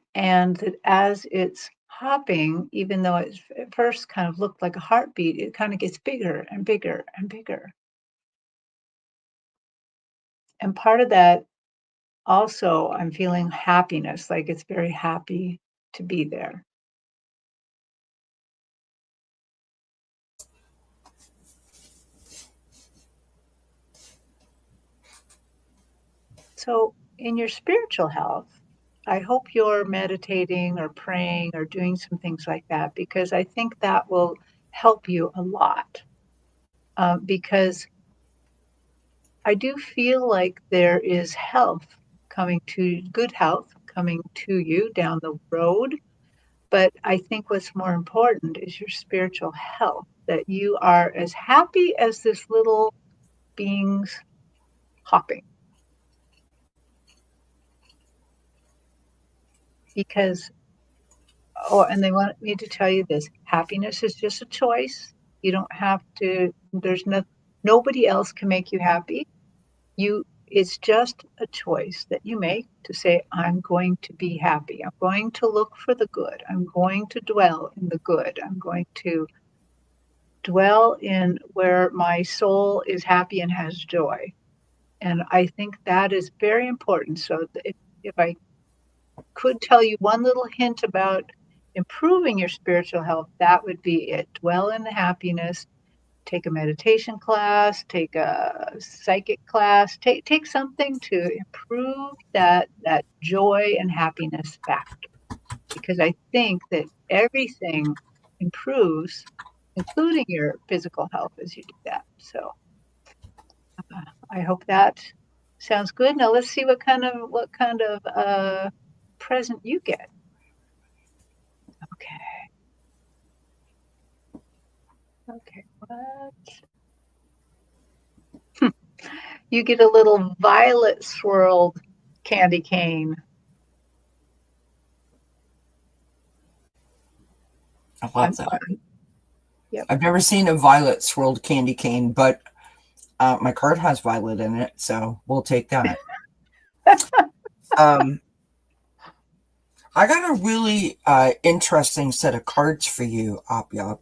that as it's hopping, even though it at first kind of looked like a heartbeat, it kind of gets bigger and bigger and bigger. And part of that also, I'm feeling happiness, like it's very happy to be there. So, in your spiritual health, I hope you're meditating or praying or doing some things like that because I think that will help you a lot. Because I do feel like there is good health coming to you down the road. But I think what's more important is your spiritual health, that you are as happy as this little being's hopping. Because, oh, and they want me to tell you this happiness is just a choice. You don't have to, nobody else can make you happy. It's just a choice that you make to say, I'm going to be happy. I'm going to look for the good. I'm going to dwell in the good. I'm going to dwell in where my soul is happy and has joy. And I think that is very important. So if I could tell you one little hint about improving your spiritual health, that would be it. Dwell in the happiness, take a meditation class, take a psychic class, take something to improve that joy and happiness factor. Because I think that everything improves, including your physical health as you do that. So I hope that sounds good. Now let's see what kind of present you get. Okay. Okay. What? You get a little violet swirled candy cane. I Fun, love that. fun. Yep. I've never seen a violet swirled candy cane, but my card has violet in it, so we'll take that. um, I got a really interesting set of cards for you, Apia.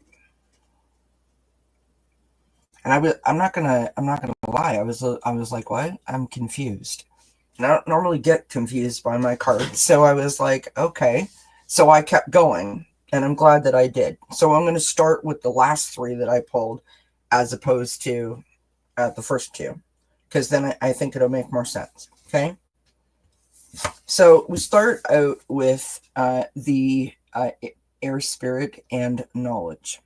And I'm not gonna lie. I was like, what? I'm confused. And I don't normally get confused by my cards, so I was like, okay. So I kept going, and I'm glad that I did. So I'm going to start with the last three that I pulled, as opposed to the first two, because then I think it'll make more sense. Okay. So we start out with the air spirit and knowledge.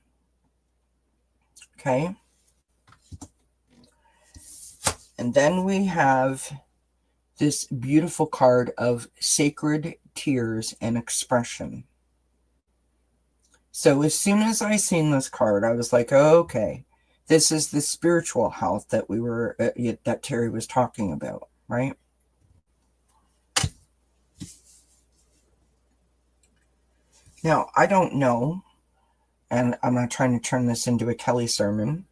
Okay. And then we have this beautiful card of sacred tears and expression. So as soon as I seen this card, I was like, oh, okay, this is the spiritual health that that Terri was talking about, right? Now, I don't know, and I'm not trying to turn this into a Kelly sermon,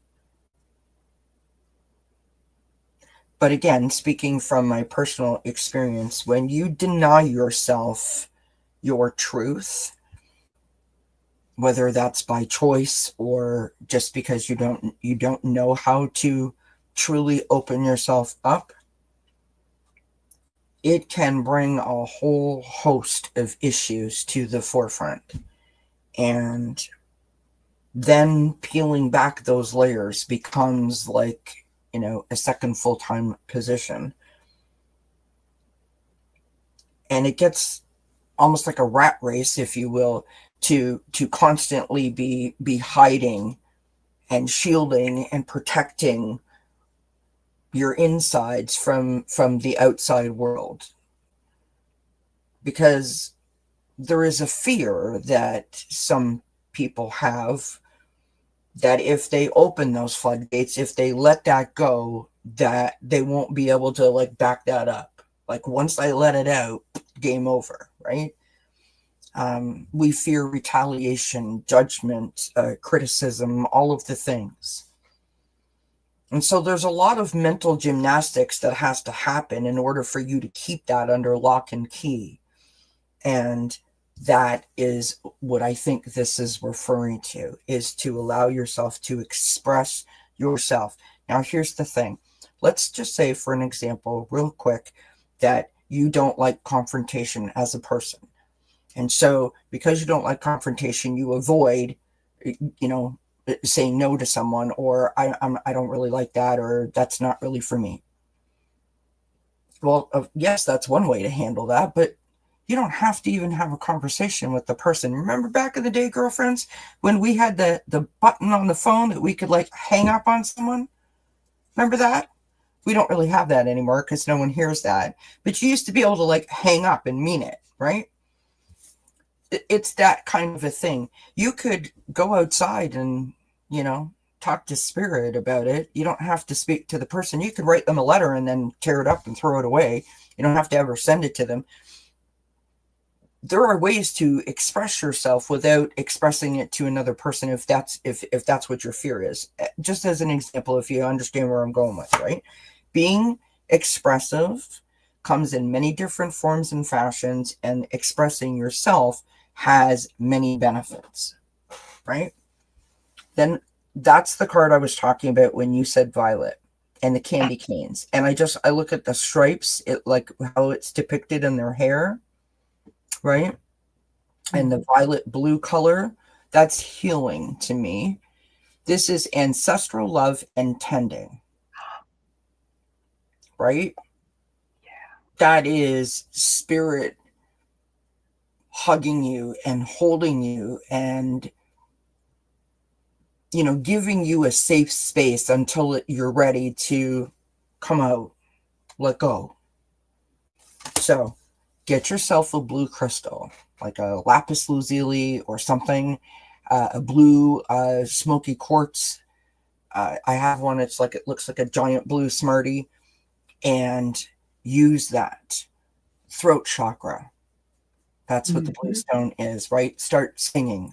but again, speaking from my personal experience, when you deny yourself your truth, whether that's by choice or just because you don't know how to truly open yourself up, it can bring a whole host of issues to the forefront. And then peeling back those layers becomes like, a second full-time position. And it gets almost like a rat race, if you will, to constantly be hiding and shielding and protecting your insides from the outside world, because there is a fear that some people have that if they open those floodgates, if they let that go, that they won't be able to like back that up. Like once I let it out, game over, right? We fear retaliation, judgment, criticism, all of the things. And so there's a lot of mental gymnastics that has to happen in order for you to keep that under lock and key. And that is what I think this is referring to, is to allow yourself to express yourself. Now, here's the thing. Let's just say, for an example, real quick, that you don't like confrontation as a person. And so because you don't like confrontation, you avoid, saying no to someone, or I don't really like that, or that's not really for me. Well, yes, that's one way to handle that, but you don't have to even have a conversation with the person. Remember back in the day, girlfriends, when we had the button on the phone that we could like hang up on someone? Remember that? We don't really have that anymore because no one hears that. But you used to be able to like hang up and mean it, right? It's that kind of a thing. You could go outside and, talk to spirit about it. You don't have to speak to the person. You could write them a letter and then tear it up and throw it away. You don't have to ever send it to them. There are ways to express yourself without expressing it to another person, if that's what your fear is. Just as an example, if you understand where I'm going with, right? Being expressive comes in many different forms and fashions, and expressing yourself has many benefits, right? Then that's the card I was talking about when you said violet and the candy canes. And I look at the stripes, like how it's depicted in their hair, right? And the violet blue color, that's healing to me. This is ancestral love and tending, right? Yeah. That is spirit hugging you and holding you and, giving you a safe space until you're ready to come out, let go. So get yourself a blue crystal, like a lapis lazuli or something, a blue smoky quartz. I have one. It looks like a giant blue Smartie, and use that. Throat chakra. That's what the blue stone is, right? Start singing.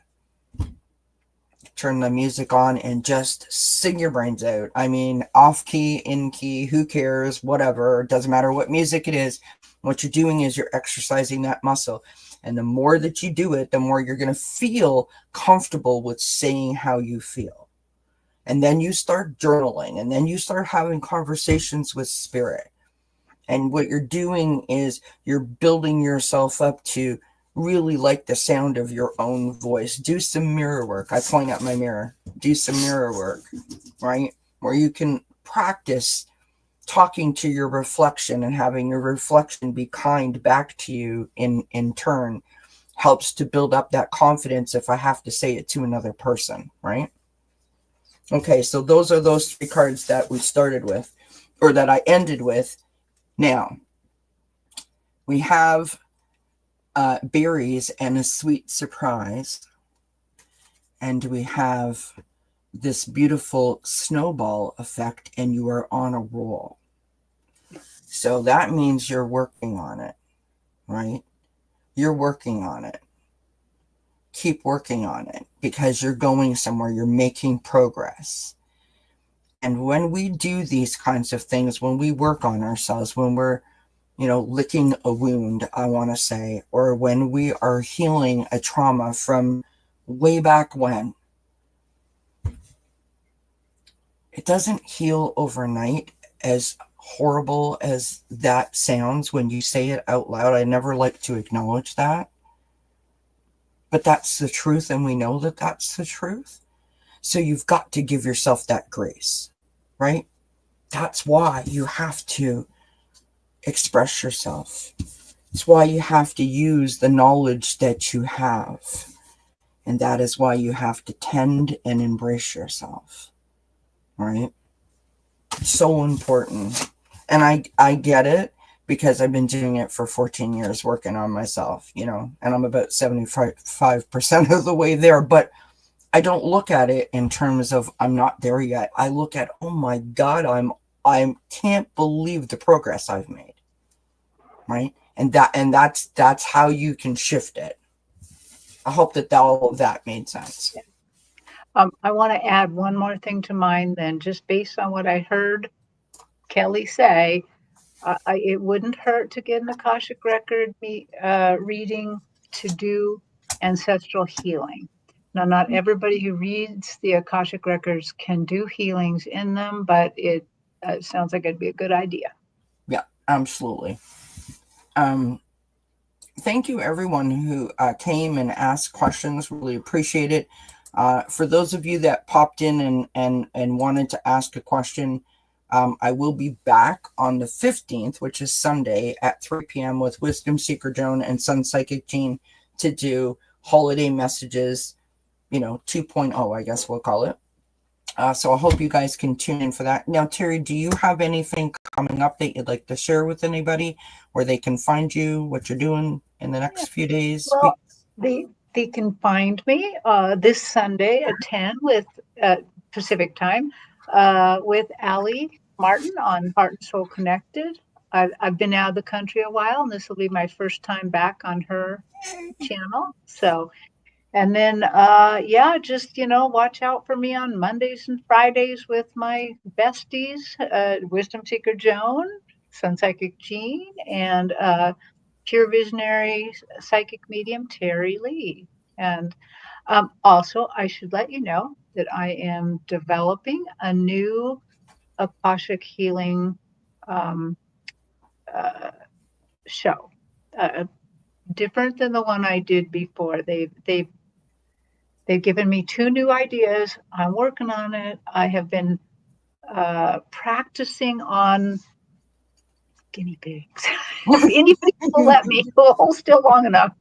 Turn the music on and just sing your brains out. I mean, off key, in key, who cares, whatever. It doesn't matter what music it is. What you're doing is you're exercising that muscle. And the more that you do it, the more you're going to feel comfortable with saying how you feel. And then you start journaling, and then you start having conversations with spirit. And what you're doing is you're building yourself up to really like the sound of your own voice. Do some mirror work. I point at my mirror. Do some mirror work, right? Where you can practice talking to your reflection and having your reflection be kind back to you in turn helps to build up that confidence if I have to say it to another person, right? Okay, so those are those 3 cards that we started with, or that I ended with. Now, we have berries and a sweet surprise. And we have this beautiful snowball effect, and you are on a roll. So that means you're working on it, right? You're working on it. Keep working on it because you're going somewhere. You're making progress. And when we do these kinds of things, when we work on ourselves, when we're, licking a wound, I want to say, or when we are healing a trauma from way back when, it doesn't heal overnight, as horrible as that sounds when you say it out loud. I never like to acknowledge that. But that's the truth, and we know that that's the truth. So you've got to give yourself that grace, right? That's why you have to express yourself. It's why you have to use the knowledge that you have. And that is why you have to tend and embrace yourself, right? So important. And I get it because I've been doing it for 14 years, working on myself, and I'm about 75% of the way there. But I don't look at it in terms of I'm not there yet. I look at, oh my God, I can't believe the progress I've made, right? And that's how you can shift it. I hope that all of that made sense. I want to add one more thing to mine then, just based on what I heard Kelly say. It wouldn't hurt to get an Akashic record reading to do ancestral healing. Now, not everybody who reads the Akashic records can do healings in them, but it sounds like it'd be a good idea. Yeah, absolutely. Thank you, everyone who came and asked questions. Really appreciate it. For those of you that popped in and wanted to ask a question, I will be back on the 15th, which is Sunday at 3 p.m. with Wisdom Seeker Joan and Sun Psychic Jean to do holiday messages, 2.0, I guess we'll call it. So I hope you guys can tune in for that. Now, Terri, do you have anything coming up that you'd like to share with anybody, where they can find you, what you're doing in the next few days? Well, they can find me this Sunday at 10 with Pacific time with Allie Martin on Heart and Soul Connected. I've been out of the country a while, and this will be my first time back on her channel. So, and then, just, watch out for me on Mondays and Fridays with my besties, Wisdom Seeker Joan, Sun Psychic Jean, and Pure Visionary Psychic Medium Terri Lee. And also, I should let you know that I am developing a new Akashic healing show, different than the one I did before. They've given me 2 new ideas. I'm working on it. I have been practicing on guinea pigs. If anybody will let me, we'll hold still long enough.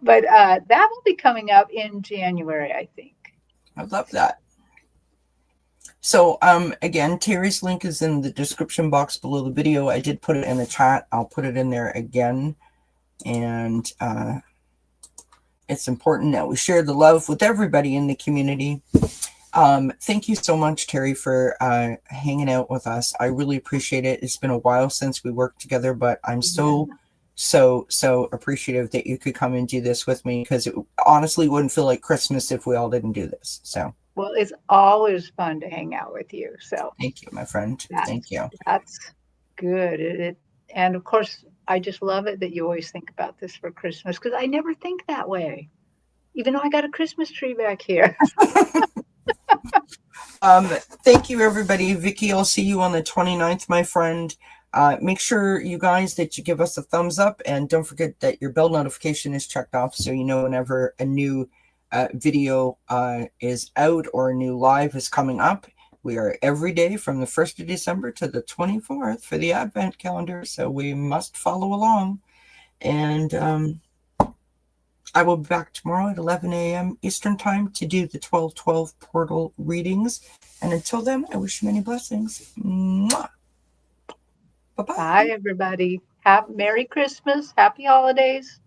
But that will be coming up in January, I think. I love that. So again, Terry's link is in the description box below the video. I did put it in the chat. I'll put it in there again. And it's important that we share the love with everybody in the community. Thank you so much, Terri, for hanging out with us. I really appreciate it. It's been a while since we worked together, but I'm so appreciative that you could come and do this with me, because it honestly wouldn't feel like Christmas if we all didn't do this. So, well, it's always fun to hang out with you. So thank you, my friend. Thank you. That's good. And of course, I just love it that you always think about this for Christmas, because I never think that way, even though I got a Christmas tree back here. Thank you, everybody. Vicky, I'll see you on the 29th, my friend. Make sure, you guys, that you give us a thumbs up, and don't forget that your bell notification is checked off so you know whenever a new video is out or a new live is coming up. We are every day from the 1st of December to the 24th for the Advent calendar, so we must follow along. And I will be back tomorrow at 11 a.m. Eastern Time to do the 12/12 portal readings. And until then, I wish you many blessings. Mwah. Bye-bye. Bye, everybody. Have Merry Christmas. Happy holidays.